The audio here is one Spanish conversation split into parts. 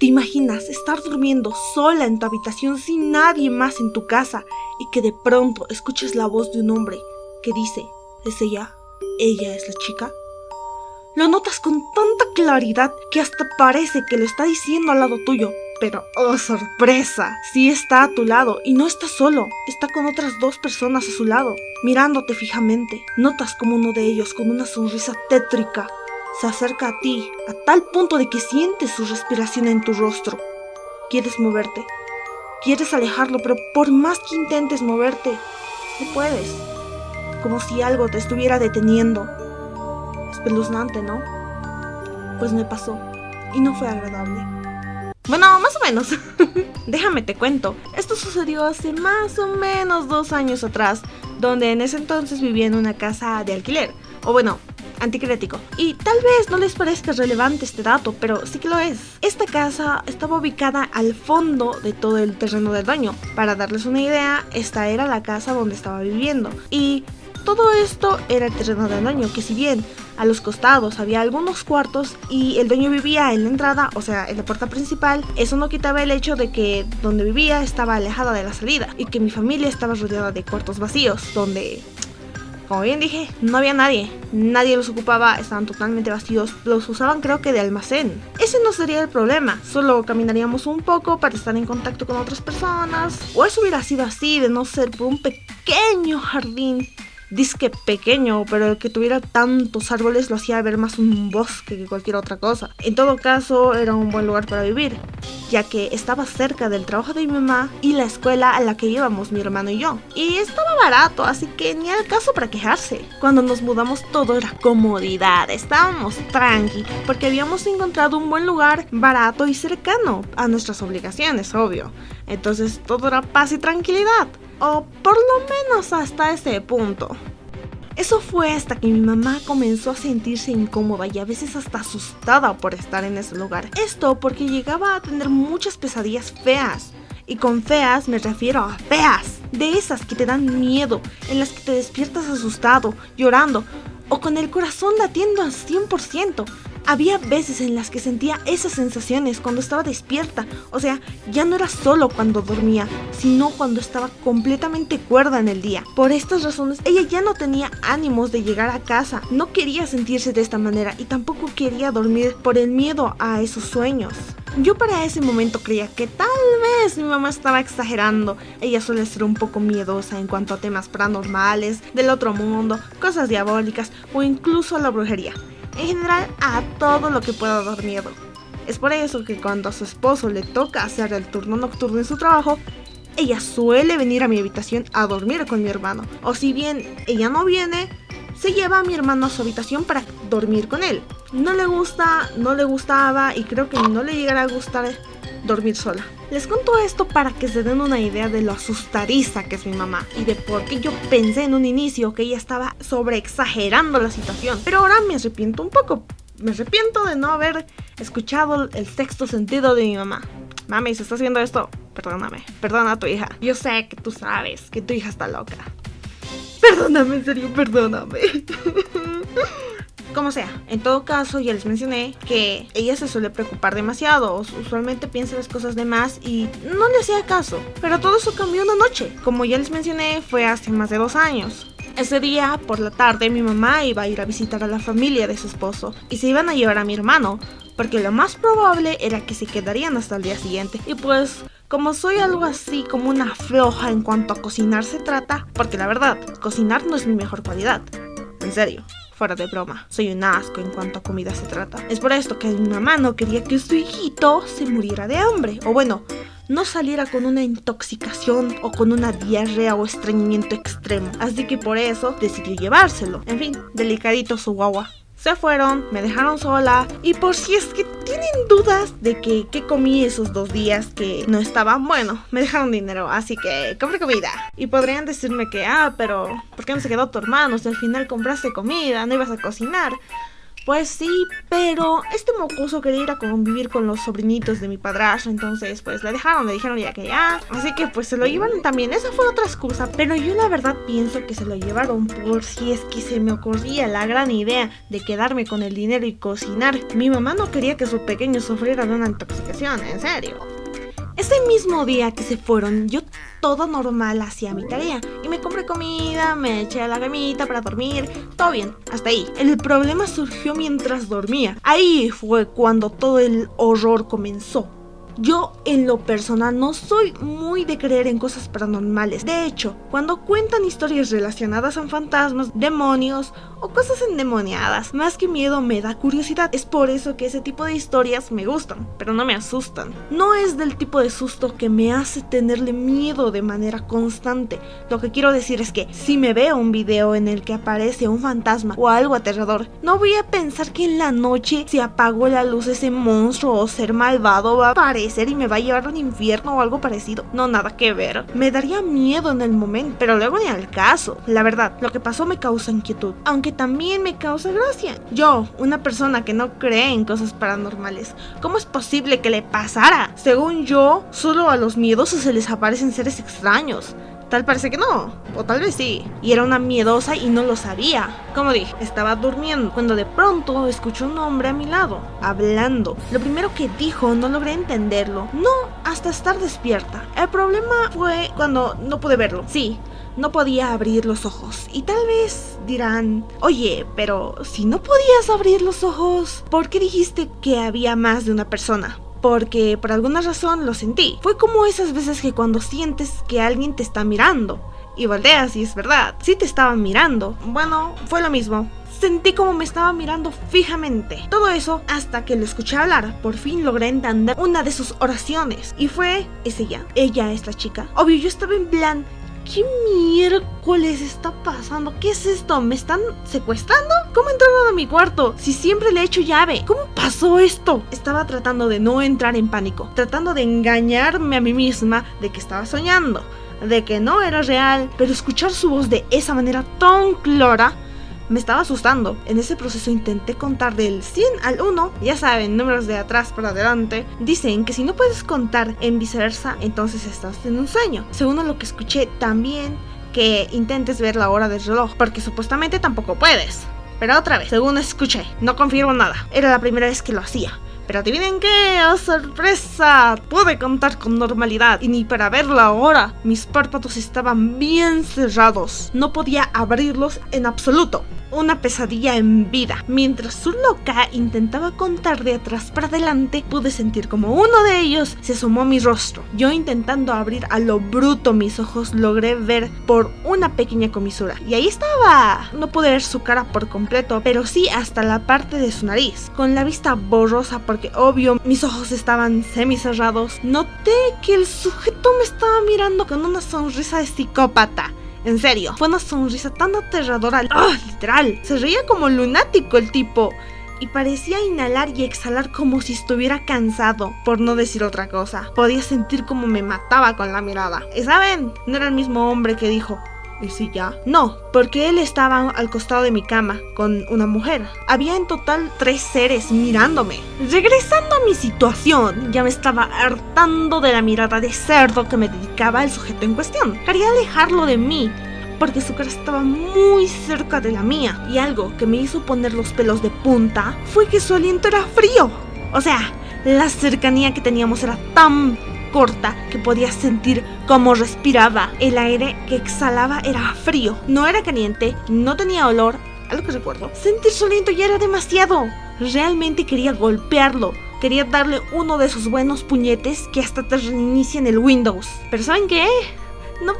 ¿Te imaginas estar durmiendo sola en tu habitación sin nadie más en tu casa y que de pronto escuches la voz de un hombre que dice, ¿es ella? ¿Ella es la chica? Lo notas con tanta claridad que hasta parece que lo está diciendo al lado tuyo. Pero, ¡oh sorpresa! Sí está a tu lado y no está solo, está con otras 2 personas a su lado, mirándote fijamente. Notas como uno de ellos, con una sonrisa tétrica, se acerca a ti a tal punto de que sientes su respiración en tu rostro. Quieres moverte, quieres alejarlo, pero por más que intentes moverte, no puedes. Como si algo te estuviera deteniendo. Espeluznante, ¿no? Pues me pasó y no fue agradable. Bueno, más o menos. Déjame te cuento. Esto sucedió hace más o menos 2 años atrás, donde en ese entonces vivía en una casa de alquiler. O bueno, anticrético. Y tal vez no les parezca relevante este dato, pero sí que lo es. Esta casa estaba ubicada al fondo de todo el terreno del dueño. Para darles una idea, esta era la casa donde estaba viviendo. Y todo esto era el terreno del dueño, que si bien a los costados había algunos cuartos y el dueño vivía en la entrada, o sea, en la puerta principal, eso no quitaba el hecho de que donde vivía estaba alejada de la salida y que mi familia estaba rodeada de cuartos vacíos, donde, como bien dije, no había nadie los ocupaba, estaban totalmente vacíos, los usaban creo que de almacén. Ese no sería el problema, solo caminaríamos un poco para estar en contacto con otras personas, o eso hubiera sido así de no ser por un pequeño jardín. Disque pequeño, pero el que tuviera tantos árboles lo hacía ver más un bosque que cualquier otra cosa. En todo caso, era un buen lugar para vivir, ya que estaba cerca del trabajo de mi mamá y la escuela a la que íbamos mi hermano y yo. Y estaba barato, así que ni al caso para quejarse. Cuando nos mudamos todo era comodidad, estábamos tranqui, porque habíamos encontrado un buen lugar barato y cercano a nuestras obligaciones, obvio. Entonces todo era paz y tranquilidad. O por lo menos hasta ese punto. Eso fue hasta que mi mamá comenzó a sentirse incómoda y a veces hasta asustada por estar en ese lugar. Esto porque llegaba a tener muchas pesadillas feas. Y con feas me refiero a feas. De esas que te dan miedo, en las que te despiertas asustado, llorando o con el corazón latiendo al 100%. Había veces en las que sentía esas sensaciones cuando estaba despierta, o sea, ya no era solo cuando dormía, sino cuando estaba completamente cuerda en el día. Por estas razones, ella ya no tenía ánimos de llegar a casa, no quería sentirse de esta manera y tampoco quería dormir por el miedo a esos sueños. Yo para ese momento creía que tal vez mi mamá estaba exagerando. Ella suele ser un poco miedosa en cuanto a temas paranormales, del otro mundo, cosas diabólicas o incluso a la brujería. En general, a todo lo que pueda dar miedo. Es por eso que cuando a su esposo le toca hacer el turno nocturno en su trabajo, ella suele venir a mi habitación a dormir con mi hermano. O si bien ella no viene, se lleva a mi hermano a su habitación para dormir con él. No le gustaba y creo que no le llegará a gustar dormir sola. Les cuento esto para que se den una idea de lo asustadiza que es mi mamá y de por qué yo pensé en un inicio que ella estaba sobreexagerando la situación. Pero ahora me arrepiento un poco. Me arrepiento de no haber escuchado el sexto sentido de mi mamá. Mami, si estás viendo esto, perdóname. Perdona a tu hija. Yo sé que tú sabes que tu hija está loca. Perdóname, en serio, perdóname. Como sea, en todo caso ya les mencioné que ella se suele preocupar demasiado, usualmente piensa las cosas de más y no le hacía caso. Pero todo eso cambió una noche, como ya les mencioné fue hace más de 2 años. Ese día, por la tarde, mi mamá iba a ir a visitar a la familia de su esposo y se iban a llevar a mi hermano, porque lo más probable era que se quedarían hasta el día siguiente. Y pues, como soy algo así como una floja en cuanto a cocinar se trata, porque la verdad, cocinar no es mi mejor cualidad, en serio. Fuera de broma, soy un asco en cuanto a comida se trata. Es por esto que mi mamá no quería que su hijito se muriera de hambre. O bueno, no saliera con una intoxicación o con una diarrea o estreñimiento extremo. Así que por eso decidió llevárselo. En fin, delicadito su guagua. Se fueron, me dejaron sola. Y por si es que tienen dudas de que qué comí esos 2 días que no estaban, bueno, me dejaron dinero, así que compré comida. Y podrían decirme que, pero ¿por qué no se quedó tu hermano? Si al final compraste comida, no ibas a cocinar. Pues sí, pero este mocoso quería ir a convivir con los sobrinitos de mi padrastro, entonces pues le dijeron ya que ya, así que pues se lo llevaron también, esa fue otra excusa, pero yo la verdad pienso que se lo llevaron por si es que se me ocurría la gran idea de quedarme con el dinero y cocinar. Mi mamá no quería que su pequeño sufriera de una intoxicación, en serio. Ese mismo día que se fueron, yo todo normal hacía mi tarea y me compré comida, me eché a la camita para dormir, todo bien, hasta ahí. El problema surgió mientras dormía. Ahí fue cuando todo el horror comenzó. Yo en lo personal no soy muy de creer en cosas paranormales. De hecho, cuando cuentan historias relacionadas a fantasmas, demonios o cosas endemoniadas, más que miedo me da curiosidad. Es por eso que ese tipo de historias me gustan, pero no me asustan. No es del tipo de susto que me hace tenerle miedo de manera constante. Lo que quiero decir es que si me veo un video en el que aparece un fantasma o algo aterrador, no voy a pensar que en la noche se apagó la luz ese monstruo o ser malvado va a aparecer y me va a llevar a un infierno o algo parecido. No, nada que ver. Me daría miedo en el momento, pero luego ni al caso. La verdad, lo que pasó me causa inquietud, aunque también me causa gracia. Yo, una persona que no cree en cosas paranormales, ¿cómo es posible que le pasara? Según yo, solo a los miedosos se les aparecen seres extraños. Tal parece que no, o tal vez sí. Y era una miedosa y no lo sabía. Como dije, estaba durmiendo cuando de pronto escuché un hombre a mi lado, hablando. Lo primero que dijo no logré entenderlo. No, hasta estar despierta. El problema fue cuando no pude verlo. Sí, no podía abrir los ojos. Y tal vez dirán, oye, pero si no podías abrir los ojos, ¿por qué dijiste que había más de una persona? Porque por alguna razón lo sentí. Fue como esas veces que cuando sientes que alguien te está mirando y volteas y es verdad, sí te estaban mirando. Bueno, fue lo mismo. Sentí como me estaba mirando fijamente. Todo eso hasta que lo escuché hablar. Por fin logré entender una de sus oraciones. Y fue, ¿es ella? Ella es la chica. Obvio, yo estaba en plan, ¿qué miércoles está pasando? ¿Qué es esto? ¿Me están secuestrando? ¿Cómo entraron a mi cuarto? Si siempre le he hecho llave. ¿Cómo pasó esto? Estaba tratando de no entrar en pánico, tratando de engañarme a mí misma de que estaba soñando, de que no era real, pero escuchar su voz de esa manera tan clara me estaba asustando. En ese proceso intenté contar del 100 al 1, ya saben, números de atrás para adelante. Dicen que si no puedes contar en viceversa, entonces estás en un sueño. Según lo que escuché también, que intentes ver la hora del reloj, porque supuestamente tampoco puedes. Pero otra vez, según escuché, no confirmo nada. Era la primera vez que lo hacía. Pero adivinen qué, ¡oh sorpresa! Pude contar con normalidad y ni para ver la hora. Mis párpados estaban bien cerrados. No podía abrirlos en absoluto. Una pesadilla en vida. Mientras su loca intentaba contar de atrás para adelante, pude sentir como uno de ellos se asomó a mi rostro. Yo intentando abrir a lo bruto mis ojos, logré ver por una pequeña comisura. Y ahí estaba. No pude ver su cara por completo, pero sí hasta la parte de su nariz. Con la vista borrosa porque obvio mis ojos estaban semicerrados, noté que el sujeto me estaba mirando con una sonrisa de psicópata. En serio, fue una sonrisa tan aterradora. Literal, se reía como lunático el tipo y parecía inhalar y exhalar como si estuviera cansado, por no decir otra cosa. Podía sentir como me mataba con la mirada. Y saben, no era el mismo hombre que dijo, ¿y si ya? No, porque él estaba al costado de mi cama con una mujer. Había en total 3 seres mirándome. Regresando a mi situación, ya me estaba hartando de la mirada de cerdo que me dedicaba el sujeto en cuestión. Quería alejarlo de mí, porque su cara estaba muy cerca de la mía. Y algo que me hizo poner los pelos de punta fue que su aliento era frío. O sea, la cercanía que teníamos era tan corta que podía sentir cómo respiraba. El aire que exhalaba era frío, no era caliente, no tenía olor. A lo que recuerdo, sentir su aliento ya era demasiado. Realmente quería golpearlo. Quería darle uno de esos buenos puñetes que hasta te reinician el Windows. Pero ¿saben qué? No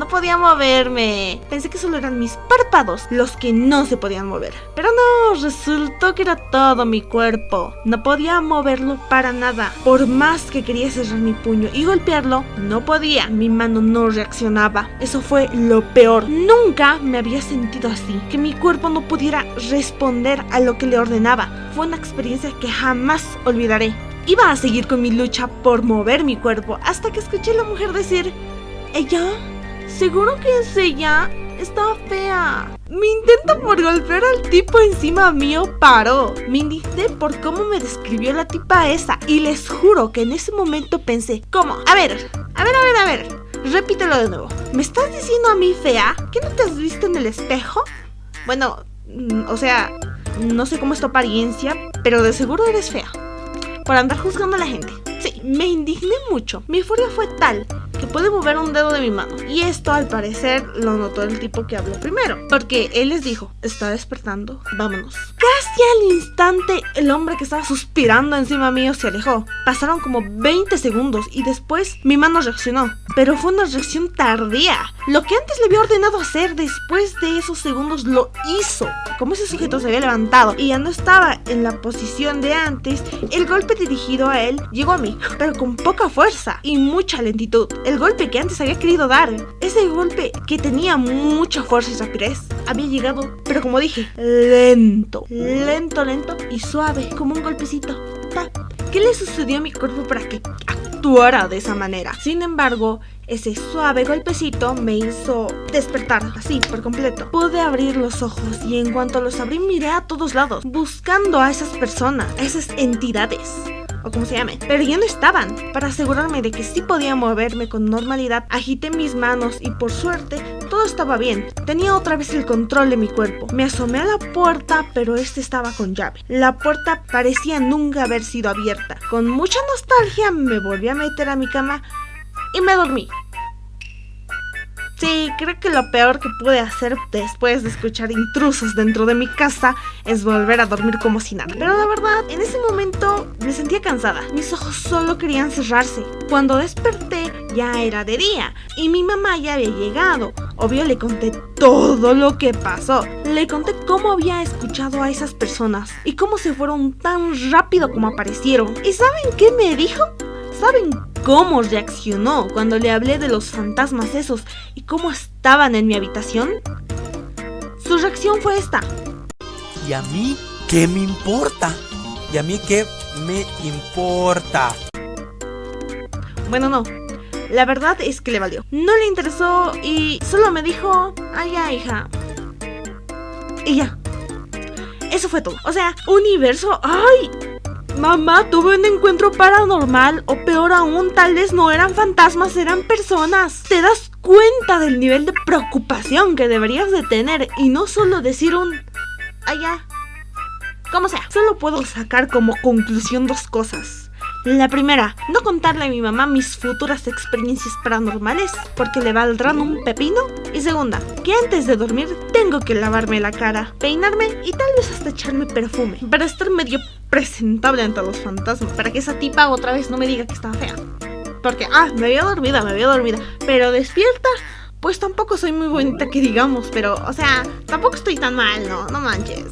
podía moverme. Pensé que solo eran mis párpados los que no se podían mover. Pero no, resultó que era todo mi cuerpo. No podía moverlo para nada. Por más que quería cerrar mi puño y golpearlo, no podía. Mi mano no reaccionaba. Eso fue lo peor. Nunca me había sentido así. Que mi cuerpo no pudiera responder a lo que le ordenaba. Fue una experiencia que jamás olvidaré. Iba a seguir con mi lucha por mover mi cuerpo hasta que escuché a la mujer decir: ¿ella? ¿Seguro que es ella? Estaba fea. Mi intento por golpear al tipo encima mío paró. Me indigné por cómo me describió la tipa esa y les juro que en ese momento pensé, ¿cómo? A ver, repítelo de nuevo. ¿Me estás diciendo a mí fea? ¿Que no te has visto en el espejo? Bueno, o sea, no sé cómo es tu apariencia, pero de seguro eres fea por andar juzgando a la gente. Sí, me indigné mucho. Mi furia fue tal que pude mover un dedo de mi mano. Y esto al parecer lo notó el tipo que habló primero, porque él les dijo, está despertando, vámonos. Casi al instante el hombre que estaba suspirando encima mío se alejó. Pasaron como 20 segundos y después mi mano reaccionó, pero fue una reacción tardía. Lo que antes le había ordenado hacer, después de esos segundos lo hizo. Como ese sujeto se había levantado y ya no estaba en la posición de antes, el golpe dirigido a él llegó a mí, pero con poca fuerza y mucha lentitud. El golpe que antes había querido dar, ese golpe que tenía mucha fuerza y rapidez, había llegado, pero como dije, lento y suave, como un golpecito. ¡Tap! ¿Qué le sucedió a mi cuerpo para que actuara de esa manera? Sin embargo, ese suave golpecito me hizo despertar así por completo. Pude abrir los ojos y en cuanto los abrí miré a todos lados, buscando a esas personas, a esas entidades, o como se llame, pero ya no estaban. Para asegurarme de que sí podía moverme con normalidad, agité mis manos y por suerte todo estaba bien. Tenía otra vez el control de mi cuerpo. Me asomé a la puerta, pero estaba con llave. La puerta parecía nunca haber sido abierta. Con mucha nostalgia me volví a meter a mi cama y me dormí. Sí, creo que lo peor que pude hacer después de escuchar intrusos dentro de mi casa es volver a dormir como si nada. Pero la verdad, en ese momento me sentía cansada. Mis ojos solo querían cerrarse. Cuando desperté ya era de día y mi mamá ya había llegado. Obvio le conté todo lo que pasó. Le conté cómo había escuchado a esas personas y cómo se fueron tan rápido como aparecieron. ¿Y saben qué me dijo? ¿Saben cómo reaccionó cuando le hablé de los fantasmas esos y cómo estaban en mi habitación? Su reacción fue esta. ¿Y a mí qué me importa? ¿Y a mí qué me importa? Bueno, no. La verdad es que le valió. No le interesó y solo me dijo, ay, ya, hija. Y ya. Eso fue todo. O sea, universo, ¡ay! Mamá, tuve un encuentro paranormal, o peor aún, tal vez no eran fantasmas, eran personas. ¿Te das cuenta del nivel de preocupación que deberías de tener y no solo decir un allá? Como sea, solo puedo sacar como conclusión dos cosas. La primera, no contarle a mi mamá mis futuras experiencias paranormales porque le valdrán un pepino. Y segunda, que antes de dormir tengo que lavarme la cara, peinarme y tal vez hasta echarme perfume para estar medio presentable ante los fantasmas, para que esa tipa otra vez no me diga que estaba fea. Porque, me había dormida, pero despierta, pues tampoco soy muy bonita que digamos, pero, o sea, tampoco estoy tan mal, no manches.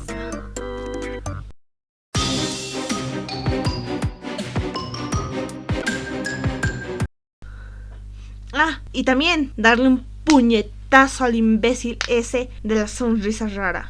Y también darle un puñetazo al imbécil ese de la sonrisa rara.